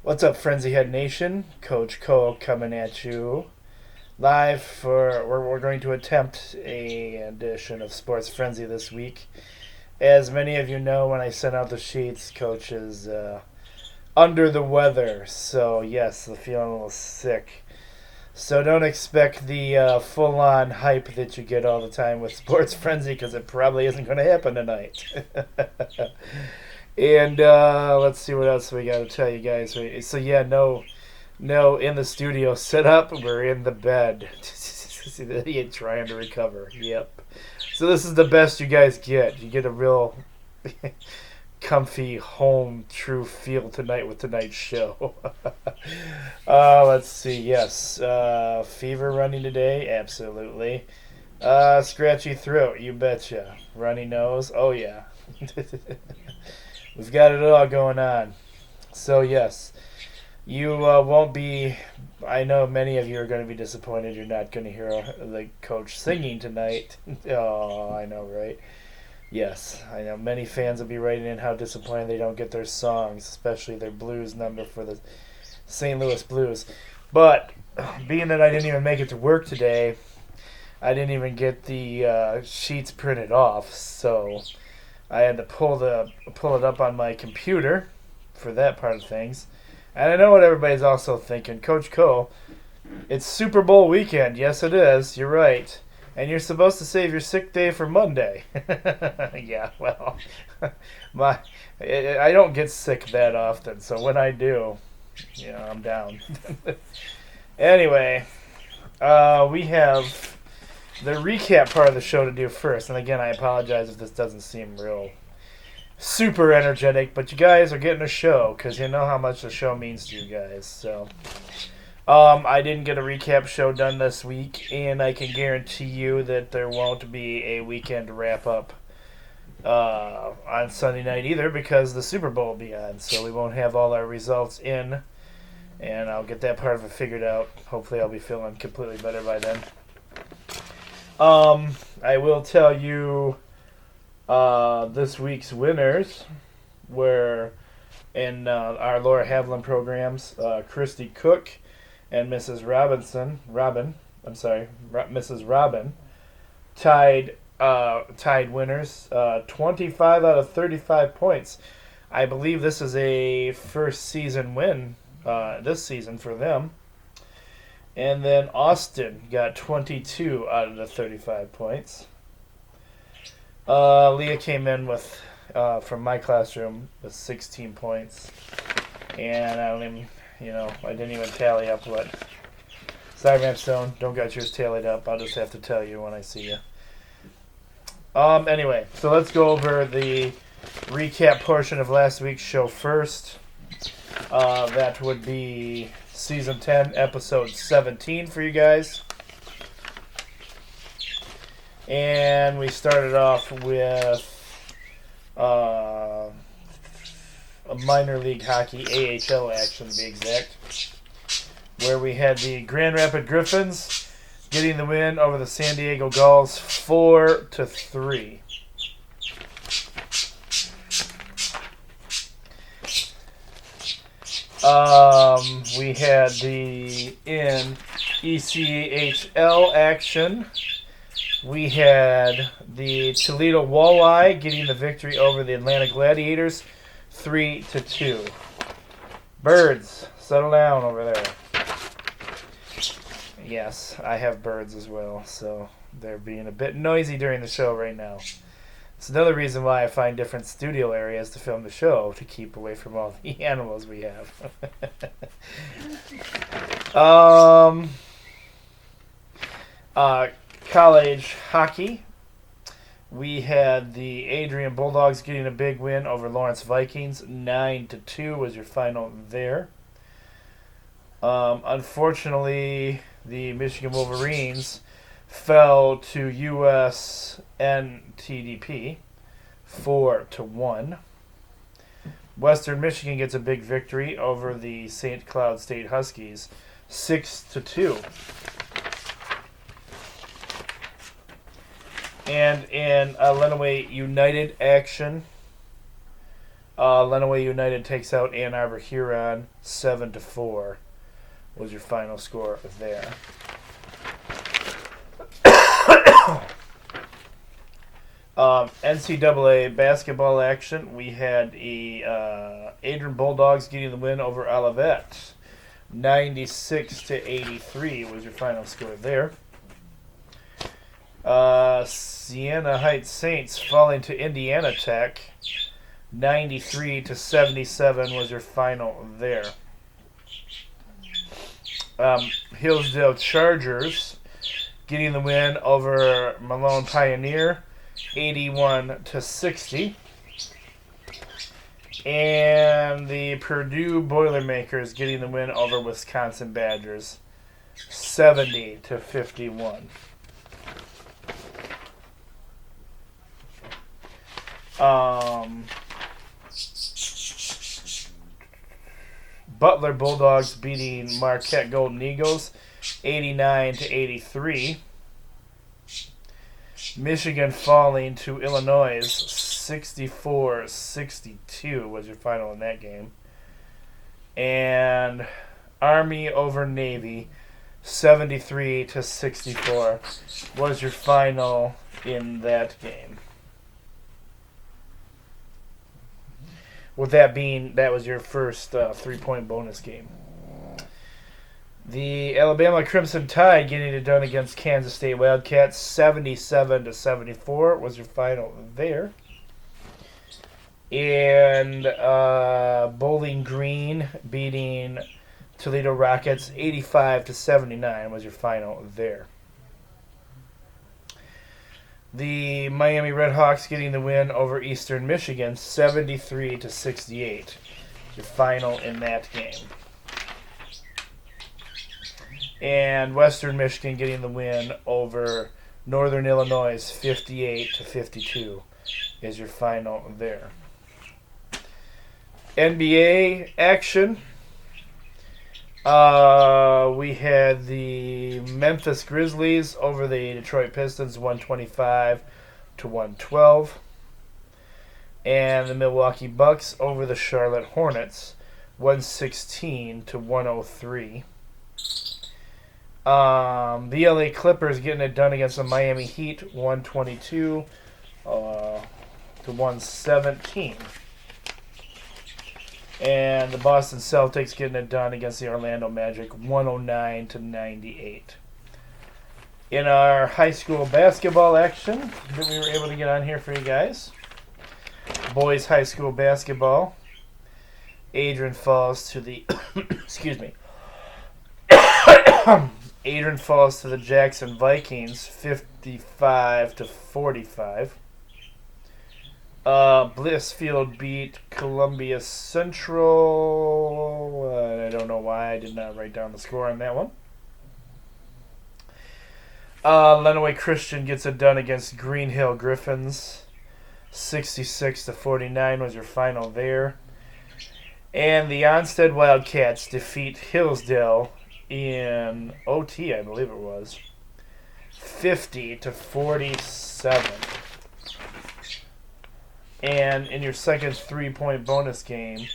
What's up, Frenzy Head Nation? Coach Cole coming at you live for. We're going to attempt a edition of Sports Frenzy this week. As many of you know, when I sent out the sheets, Coach is under the weather. So yes, feeling a little sick. So don't expect the full-on hype that you get all the time with Sports Frenzy, because it probably isn't going to happen tonight. And let's see what else we got to tell you guys. So yeah, no, in the studio setup. We're in the bed. See the idiot trying to recover. Yep. So this is the best you guys get. You get a real comfy home true feel tonight with tonight's show. Let's see. Yes, fever running today. Absolutely. Scratchy throat. You betcha. Runny nose. Oh yeah. We've got it all going on. So, yes, you won't be. I know many of you are going to be disappointed you're not going to hear the coach singing tonight. Oh, I know, right? Yes, I know many fans will be writing in how disappointed they don't get their songs, especially their blues number for the St. Louis Blues. But, being that I didn't even make it to work today, I didn't even get the sheets printed off, so I had to pull it up on my computer for that part of things. And I know what everybody's also thinking. Coach Cole, it's Super Bowl weekend. Yes, it is. You're right. And you're supposed to save your sick day for Monday. Yeah, well, I don't get sick that often. So when I do, I'm down. Anyway, we have the recap part of the show to do first. And again, I apologize if this doesn't seem real super energetic, but you guys are getting a show because you know how much the show means to you guys. So I didn't get a recap show done this week, and I can guarantee you that there won't be a weekend wrap up on Sunday night either, because the Super Bowl will be on, so we won't have all our results in, and I'll get that part of it figured out. Hopefully I'll be feeling completely better by then. I will tell you this week's winners were in our Laura Havlin programs. Christy Cook and Mrs. Mrs. Robin tied winners. 25 out of 35 points. I believe this is a first season win this season for them. And then Austin got 22 out of the 35 points. Leah came in with, from my classroom, with 16 points. And I didn't even tally up what. Sorry, Ramstone, don't got yours tallied up. I'll just have to tell you when I see you. Anyway, so let's go over the recap portion of last week's show first. That would be Season 10, Episode 17 for you guys. And we started off with a minor league hockey, AHL action to be exact, where we had the Grand Rapids Griffins getting the win over the San Diego Gulls 4-3. We had in ECHL action. We had the Toledo Walleye getting the victory over the Atlanta Gladiators 3-2. Birds, settle down over there. Yes, I have birds as well, so they're being a bit noisy during the show right now. It's another reason why I find different studio areas to film the show, to keep away from all the animals we have. College hockey. We had the Adrian Bulldogs getting a big win over Lawrence Vikings. 9-2 was your final there. Unfortunately, the Michigan Wolverines fell to USNTDP 4-1. Western Michigan gets a big victory over the St. Cloud State Huskies 6-2. And in Lenawee United action, Lenawee United takes out Ann Arbor Huron 7-4 was your final score there. NCAA basketball action. We had Adrian Bulldogs getting the win over Olivet. 96-83 was your final score there. Siena Heights Saints falling to Indiana Tech. 93-77 was your final there. Hillsdale Chargers getting the win over Malone Pioneer. 81-60. And the Purdue Boilermakers getting the win over Wisconsin Badgers 70-51. Butler Bulldogs beating Marquette Golden Eagles 89-83. Michigan falling to Illinois 64-62 was your final in that game. And Army over Navy 73-64 was your final in that game. With that being, that was your first 3-point bonus game. The Alabama Crimson Tide getting it done against Kansas State Wildcats 77-74 was your final there. And Bowling Green beating Toledo Rockets 85-79 was your final there. The Miami Redhawks getting the win over Eastern Michigan 73-68. Your final in that game. And Western Michigan getting the win over Northern Illinois 58-52 is your final there. NBA action. We had the Memphis Grizzlies over the Detroit Pistons 125-112. And the Milwaukee Bucks over the Charlotte Hornets 116-103. The LA Clippers getting it done against the Miami Heat 122-117. And the Boston Celtics getting it done against the Orlando Magic 109-98. In our high school basketball action that we were able to get on here for you guys, boys high school basketball, Adrian falls to the excuse me. Adrian falls to the Jackson Vikings 55-45. Blissfield beat Columbia Central. I don't know why I did not write down the score on that one. Lenawee Christian gets it done against Green Hill Griffins. 66-49 was your final there. And the Onstead Wildcats defeat Hillsdale in OT, I believe it was. 50-47. And in your second 3-point bonus game,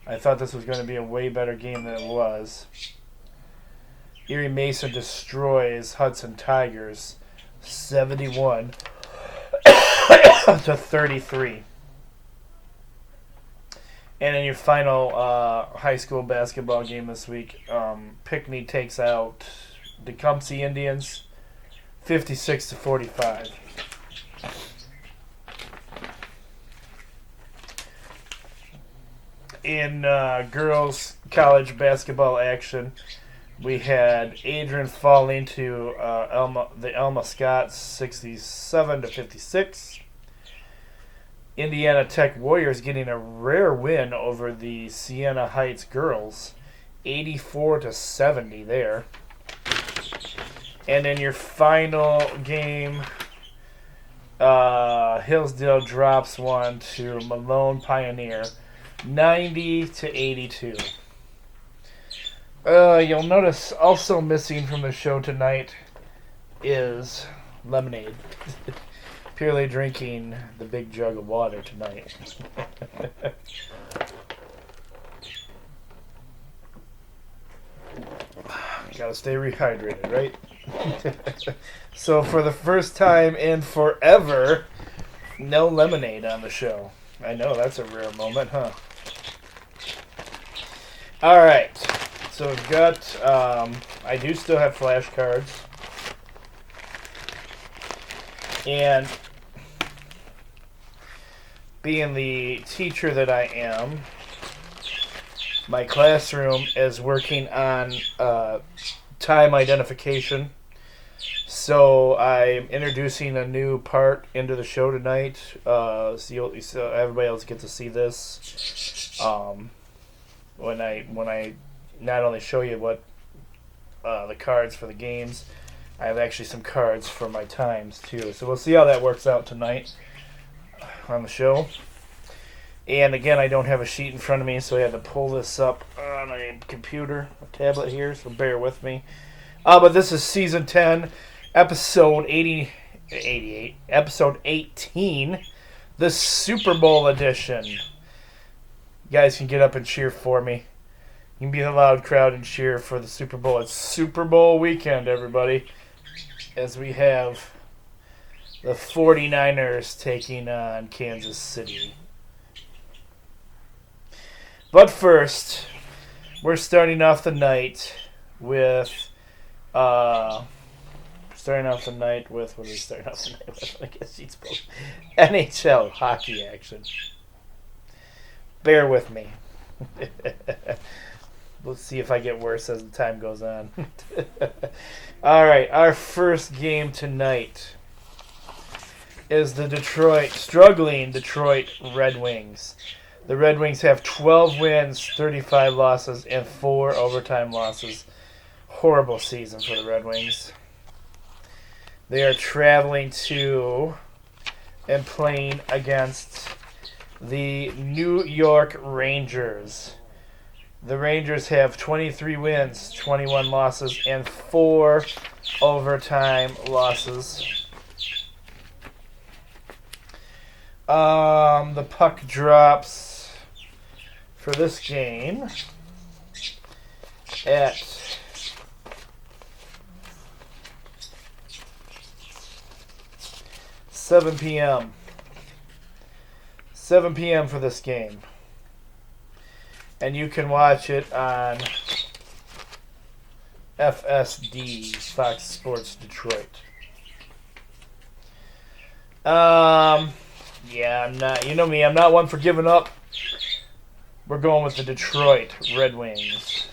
I thought this was going to be a way better game than it was. Erie Mason destroys Hudson Tigers 71-33. And in your final high school basketball game this week, Pinckney takes out Tecumseh Indians 56-45. In girls college basketball action, we had Adrian fall into the Elma Scots 67-56. Indiana Tech Warriors getting a rare win over the Siena Heights girls 84-70 there. And in your final game, Hillsdale drops one to Malone Pioneer 90-82. You'll notice also missing from the show tonight is lemonade. clearly drinking the big jug of water tonight. Gotta stay rehydrated, right? So for the first time in forever, no lemonade on the show. I know, that's a rare moment, huh? Alright, so we've got, I do still have flashcards. And being the teacher that I am, my classroom is working on time identification. So I'm introducing a new part into the show tonight. So everybody else gets to see this. When I not only show you what the cards for the games, I have actually some cards for my times too. So we'll see how that works out tonight on the show. And again, I don't have a sheet in front of me, so I had to pull this up on a computer, a tablet here, so bear with me. But this is Season 10, Episode 88, Episode 18, the Super Bowl edition. You guys can get up and cheer for me. You can be in a loud crowd and cheer for the Super Bowl. It's Super Bowl weekend, everybody, as we have the 49ers taking on Kansas City. But first, we're starting off the night with, what are we starting off the night with? I guess she's both. NHL hockey action. Bear with me. Let's see if I get worse as the time goes on. Alright, our first game tonight is the struggling Detroit Red Wings. The Red Wings have 12 wins, 35 losses, and 4 overtime losses. Horrible season for the Red Wings. They are traveling to and playing against the New York Rangers. The Rangers have 23 wins, 21 losses, and 4 overtime losses. The puck drops for this game at 7 p.m. 7 p.m. for this game. And you can watch it on FSD, Fox Sports Detroit. Yeah, I'm not, you know me, I'm not one for giving up. We're going with the Detroit Red Wings.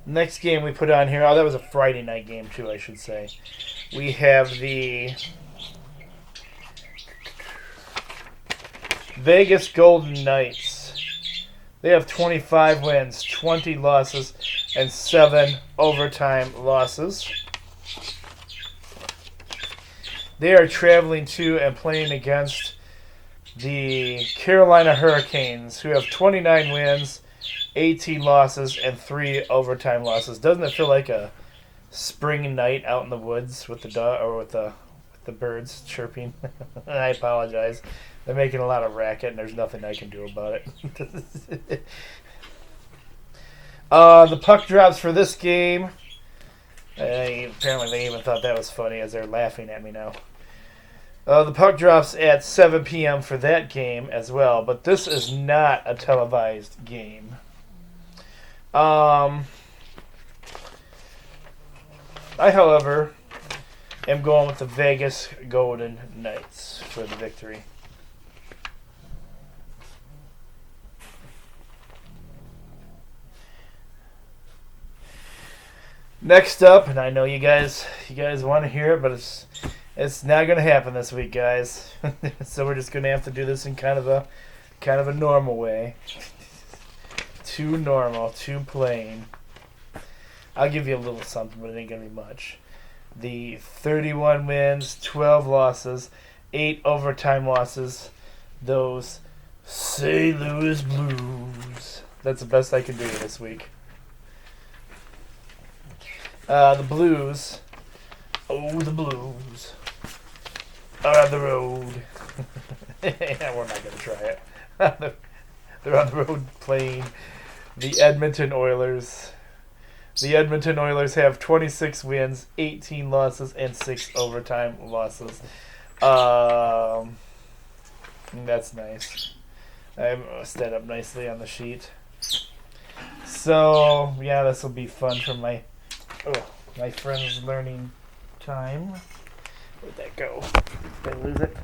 Next game we put on here, that was a Friday night game too, I should say. We have the Vegas Golden Knights. They have 25 wins, 20 losses, and 7 overtime losses. They are traveling to and playing against the Carolina Hurricanes, who have 29 wins, 18 losses, and 3 overtime losses. Doesn't it feel like a spring night out in the woods with the with the birds chirping? I apologize. They're making a lot of racket, and there's nothing I can do about it. The puck drops for this game. Apparently they even thought that was funny as they're laughing at me now. The puck drops at 7 p.m. for that game as well, but this is not a televised game. I, however, am going with the Vegas Golden Knights for the victory. Next up, and I know you guys want to hear it, but it's not going to happen this week, guys. So we're just going to have to do this in kind of a normal way. Too normal, too plain. I'll give you a little something, but it ain't going to be much. The 31 wins, 12 losses, 8 overtime losses. Those St. Louis Blues. That's the best I can do this week. The Blues. Oh, the Blues are on the road. Yeah, we're not going to try it. They're on the road playing the Edmonton Oilers. The Edmonton Oilers have 26 wins, 18 losses, and 6 overtime losses. That's nice. I'm set up nicely on the sheet. So, yeah, this will be fun for my friend's learning time. Where'd that go? Did I lose it?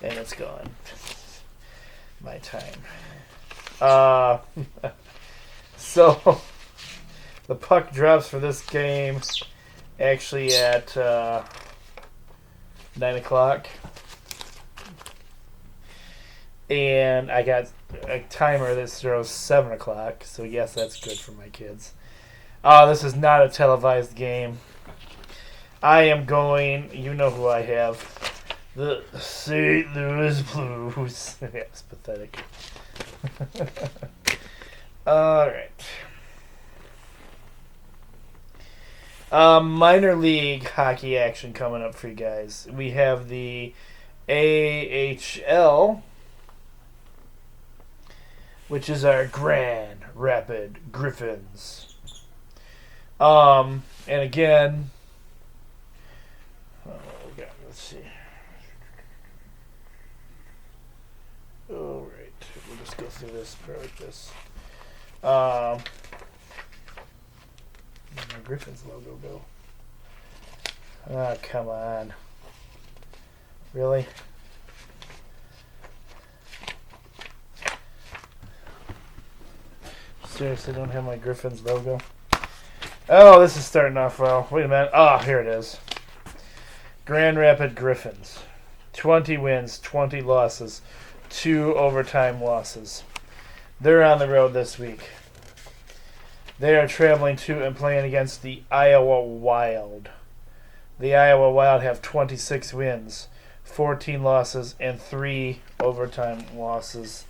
And it's gone. My time. So, the puck drops for this game actually at 9 o'clock. And I got a timer that throws 7 o'clock, so yes, that's good for my kids. This is not a televised game. I am going, you know who I have. The St. Louis Blues. Yeah, it's pathetic. Alright. Minor league hockey action coming up for you guys. We have the AHL, which is our Grand Rapid Griffins. And again, let's see. All right, we'll just go through this part like this. My Griffins logo go. Oh, come on. Really? Seriously, don't have my Griffins logo? Oh, this is starting off well. Wait a minute. Oh, here it is. Grand Rapid Griffins. 20 wins, 20 losses, 2 overtime losses. They're on the road this week. They are traveling to and playing against the Iowa Wild. The Iowa Wild have 26 wins, 14 losses, and 3 overtime losses.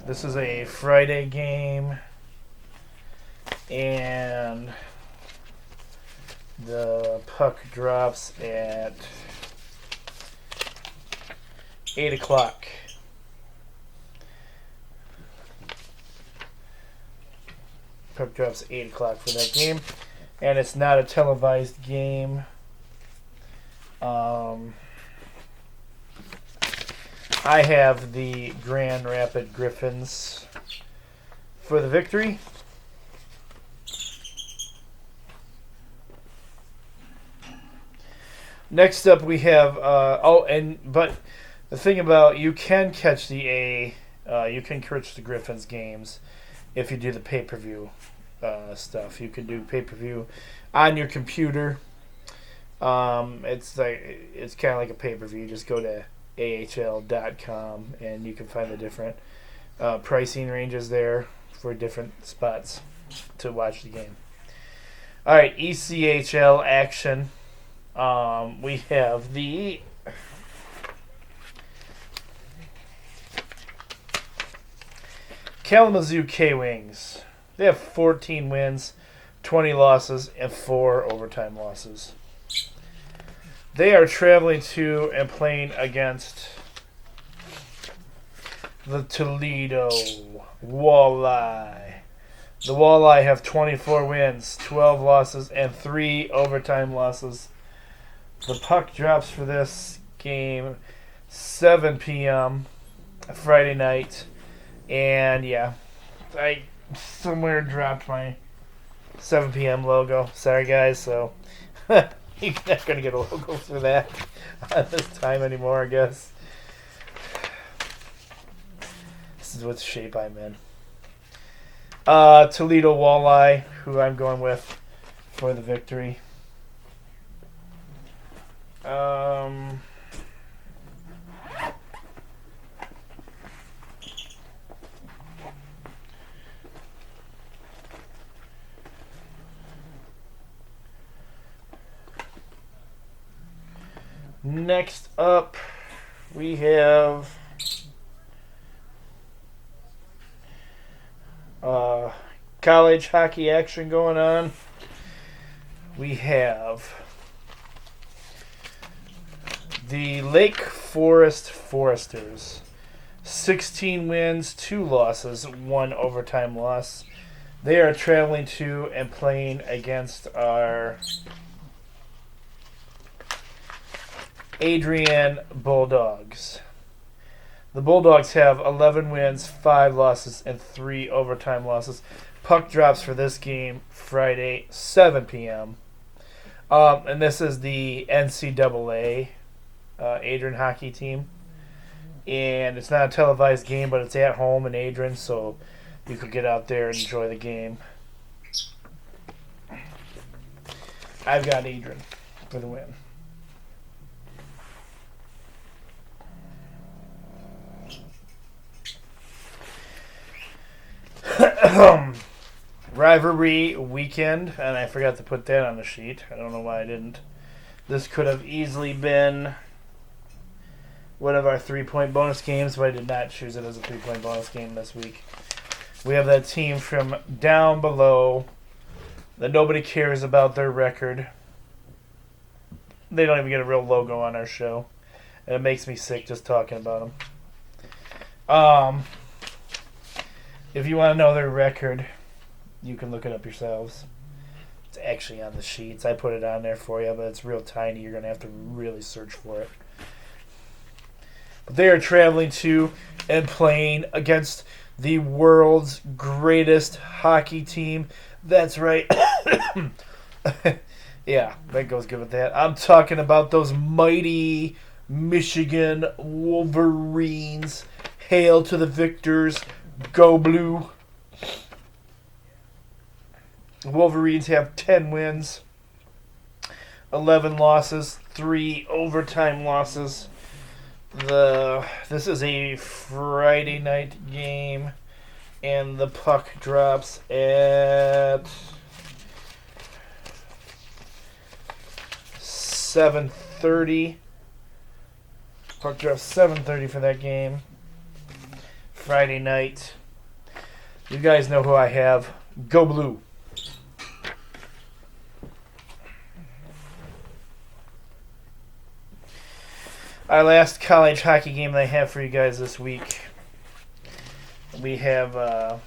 This is a Friday game, and the puck drops at 8 o'clock. Puck drops 8 o'clock for that game, and it's not a televised game. I have the Grand Rapid Griffins for the victory. Next up, we have but the thing about you can catch the Griffins games if you do the pay-per-view stuff. You can do pay-per-view on your computer. It's kind of like a pay-per-view. You just go to ahl.com and you can find the different pricing ranges there for different spots to watch the game. All right, ECHL action. We have the Kalamazoo K-Wings. They have 14 wins, 20 losses, and 4 overtime losses. They are traveling to and playing against the Toledo Walleye. The Walleye have 24 wins, 12 losses, and 3 overtime losses. The puck drops for this game 7 p.m. Friday night. And yeah, I somewhere dropped my 7 p.m. logo. Sorry guys, so you're not going to get a logo for that at this time anymore, I guess. This is what shape I'm in. Toledo Walleye, who I'm going with for the victory. Next up, we have Uh, college hockey action going on. We have the Lake Forest Foresters. 16 wins, 2 losses, 1 overtime loss. They are traveling to and playing against our Adrian Bulldogs. The Bulldogs have 11 wins, 5 losses, and 3 overtime losses. Puck drops for this game Friday, 7 p.m. And this is the NCAA Adrian hockey team. And it's not a televised game, but it's at home in Adrian, so you could get out there and enjoy the game. I've got Adrian for the win. Rivalry weekend, and I forgot to put that on the sheet. I don't know why I didn't. This could have easily been one of our 3-point bonus games, but I did not choose it as a 3-point bonus game this week. We have that team from down below that nobody cares about their record. They don't even get a real logo on our show, and it makes me sick just talking about them. If you want to know their record, you can look it up yourselves. It's actually on the sheets. I put it on there for you, but it's real tiny. You're going to have to really search for it. But they are traveling to and playing against the world's greatest hockey team. That's right. Yeah, that goes good with that. I'm talking about those mighty Michigan Wolverines. Hail to the victors. Go Blue. Wolverines have 10 wins, 11 losses, 3 overtime losses. This is a Friday night game, and the puck drops at 7:30. Puck drops 7:30 for that game. Friday night. You guys know who I have. Go Blue. Our last college hockey game that I have for you guys this week. We have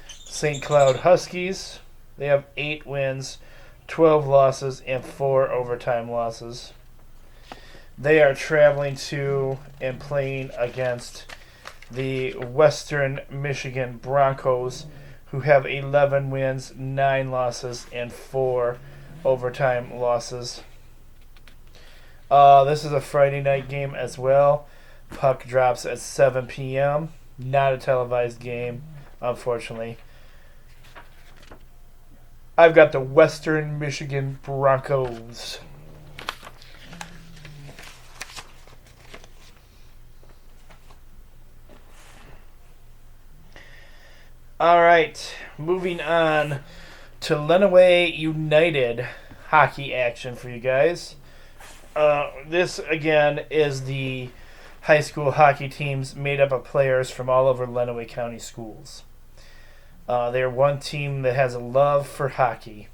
St. Cloud Huskies. They have 8 wins, 12 losses, and 4 overtime losses. They are traveling to and playing against the Western Michigan Broncos, who have 11 wins, 9 losses, and 4 overtime losses. This is a Friday night game as well. Puck drops at 7 p.m. Not a televised game, unfortunately. I've got the Western Michigan Broncos. All right, moving on to Lenawee United hockey action for you guys. This, again, is the high school hockey teams made up of players from all over Lenawee County schools. They're one team that has a love for hockey.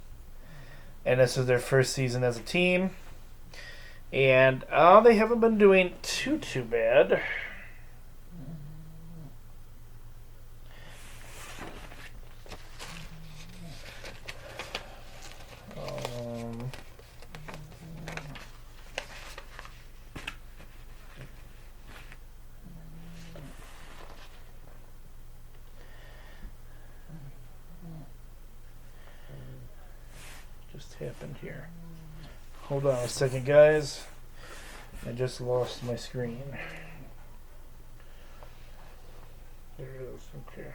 And this is their first season as a team. And they haven't been doing too bad. Just happened here. Hold on a second, guys. I just lost my screen. There it is. Okay.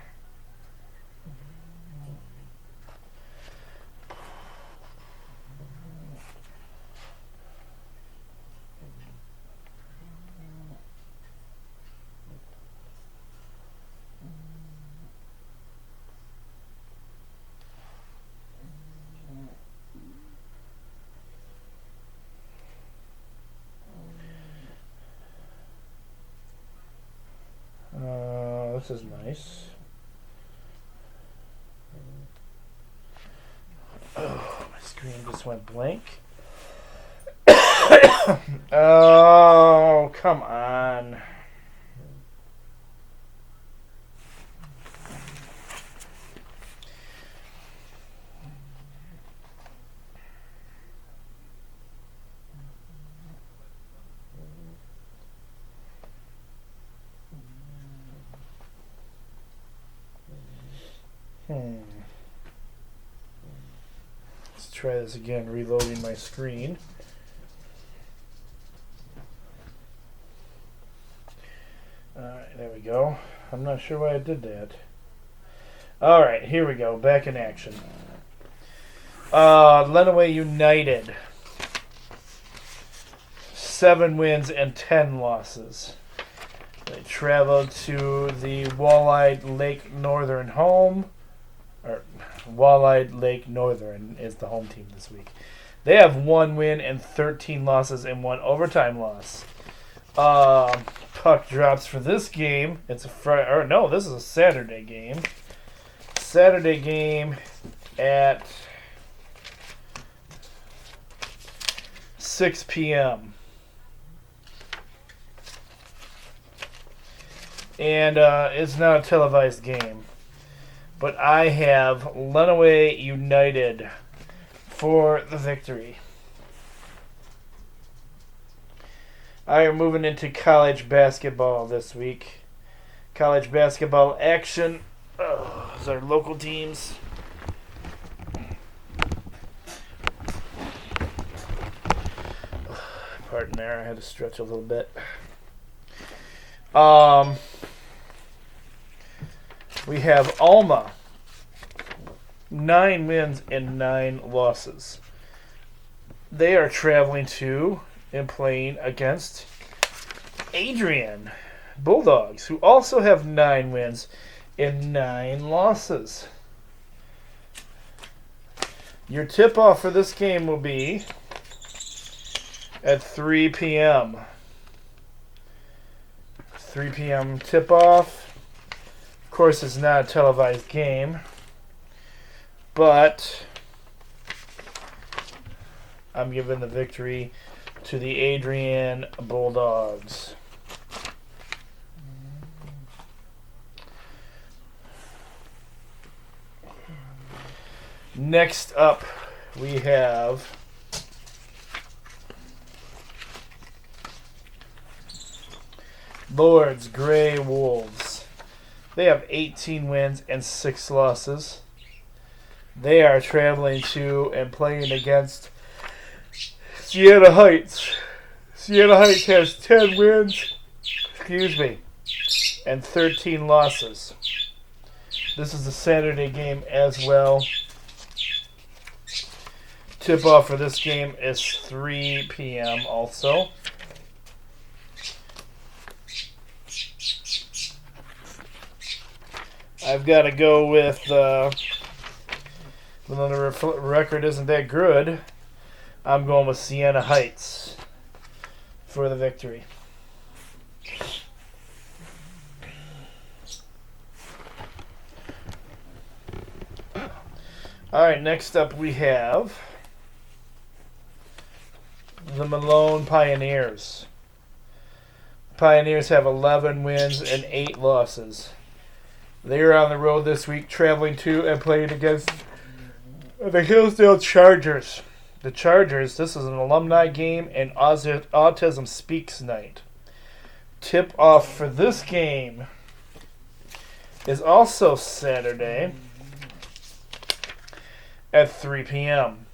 This is nice. just went blank. Oh, come on. Let's try this again, reloading my screen. Alright, there we go. I'm not sure why I did that. Alright, here we go. Back in action. Lenawee United. 7 wins and 10 losses. They traveled to the Walleye Lake Northern home. Or Walleye Lake Northern is the home team this week. They have 1 win and 13 losses and 1 overtime loss. Puck drops for this game. It's a Friday, or no, this is a Saturday game. Saturday game at 6 p.m. And it's not a televised game. But I have Lenawee United for the victory. I am moving into college basketball this week. College basketball action. Those are local teams. Pardon there, I had to stretch a little bit. We have Alma. 9 wins and 9 losses. They are traveling to and playing against Adrian Bulldogs, who also have 9 wins and 9 losses. Your tip-off for this game will be at 3 p.m. 3 p.m. tip-off. Of course, it's not a televised game, but I'm giving the victory to the Adrian Bulldogs. Next up, we have Lord's Grey Wolves. They have 18 wins and 6 losses. They are traveling to and playing against Siena Heights. Siena Heights has 10 wins, and 13 losses. This is a Saturday game as well. Tip-off for this game is 3 p.m. also. I've got to go with, when the record isn't that good, I'm going with Siena Heights for the victory. Alright, next up we have the Malone Pioneers. Pioneers have 11 wins and 8 losses. They are on the road this week, traveling to and playing against the Hillsdale Chargers. The Chargers, this is an alumni game and Autism Speaks night. Tip-off for this game is also Saturday at 3 p.m.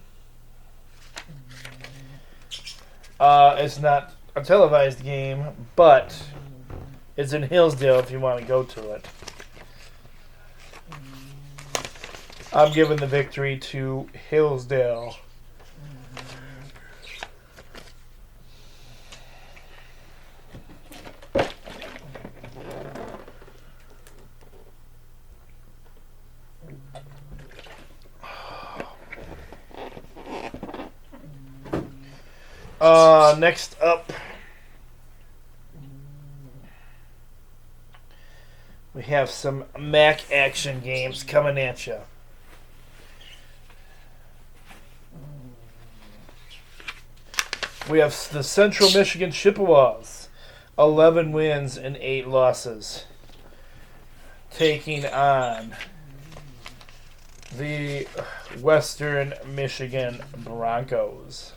It's not a televised game, but it's in Hillsdale if you want to go to it. I'm giving the victory to Hillsdale. Next up, we have some MAC action games coming at you. We have the Central Michigan Chippewas, 11 wins and 8 losses, taking on the Western Michigan Broncos.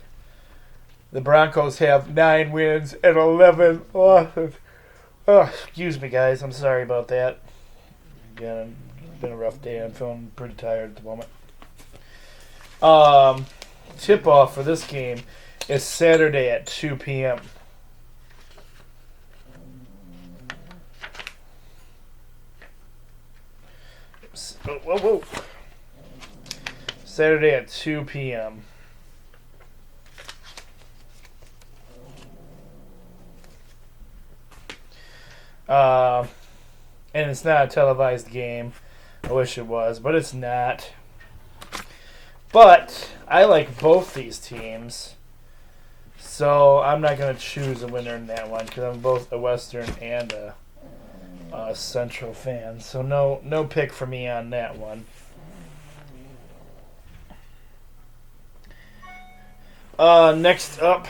The Broncos have 9 wins and 11 losses. Oh, excuse me, guys. I'm sorry about that. Again, it's been a rough day. I'm feeling pretty tired at the moment. Tip-off for this game is Saturday at 2 p.m. Whoa. Saturday at 2 p.m. And it's not a televised game. I wish it was, but it's not. But I like both these teams, so I'm not going to choose a winner in that one because I'm both a Western and a Central fan. So no pick for me on that one. Next up,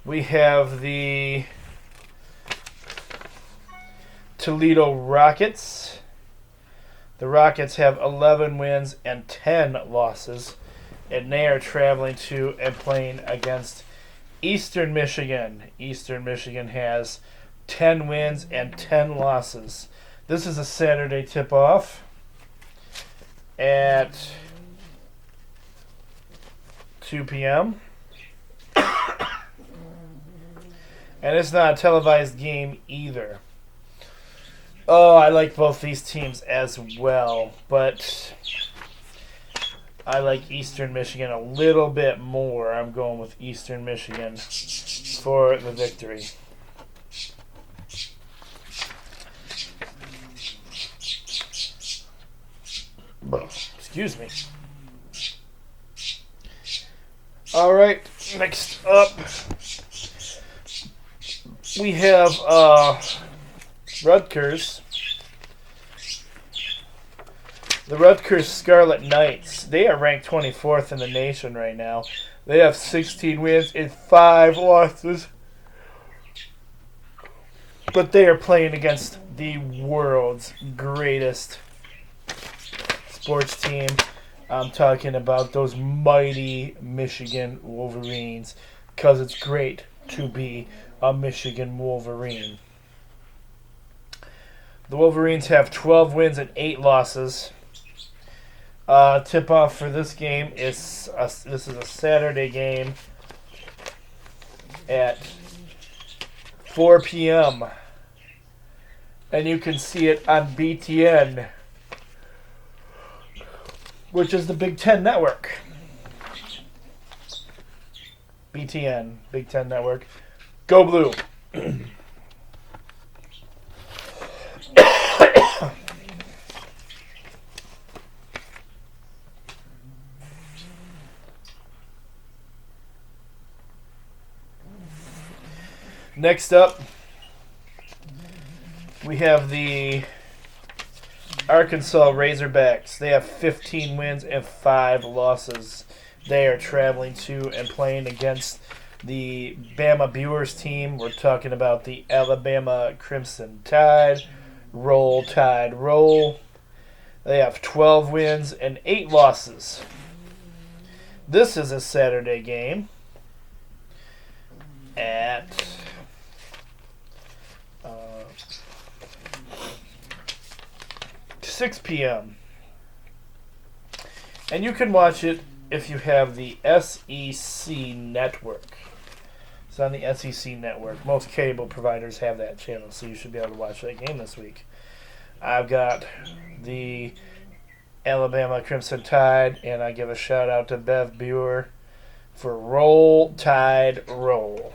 we have the Toledo Rockets. The Rockets have 11 wins and 10 losses, and they are traveling to and playing against Eastern Michigan. Eastern Michigan has 10 wins and 10 losses. This is a Saturday tip-off at 2 p.m. And it's not a televised game either. Oh, I like both these teams as well, but I like Eastern Michigan a little bit more. I'm going with Eastern Michigan for the victory. Excuse me. All right, next up, we have Rutgers. The Rutgers Scarlet Knights. They are ranked 24th in the nation right now. They have 16 wins and 5 losses. But they are playing against the world's greatest sports team. I'm talking about those mighty Michigan Wolverines, because it's great to be a Michigan Wolverine. The Wolverines have 12 wins and 8 losses. Tip-off for this game is this is a Saturday game at 4 p.m. And you can see it on BTN, which is the Big Ten Network. BTN, Big Ten Network. Go Blue. Next up, we have the Arkansas Razorbacks. They have 15 wins and 5 losses. They are traveling to and playing against the Bama Brewers team. We're talking about the Alabama Crimson Tide. Roll, Tide, roll. They have 12 wins and 8 losses. This is a Saturday game at 6 p.m. And you can watch it if you have the SEC network. It's on the SEC network. Most cable providers have that channel, so you should be able to watch that game this week. I've got the Alabama Crimson Tide, and I give a shout out to Bev Buer for Roll Tide Roll.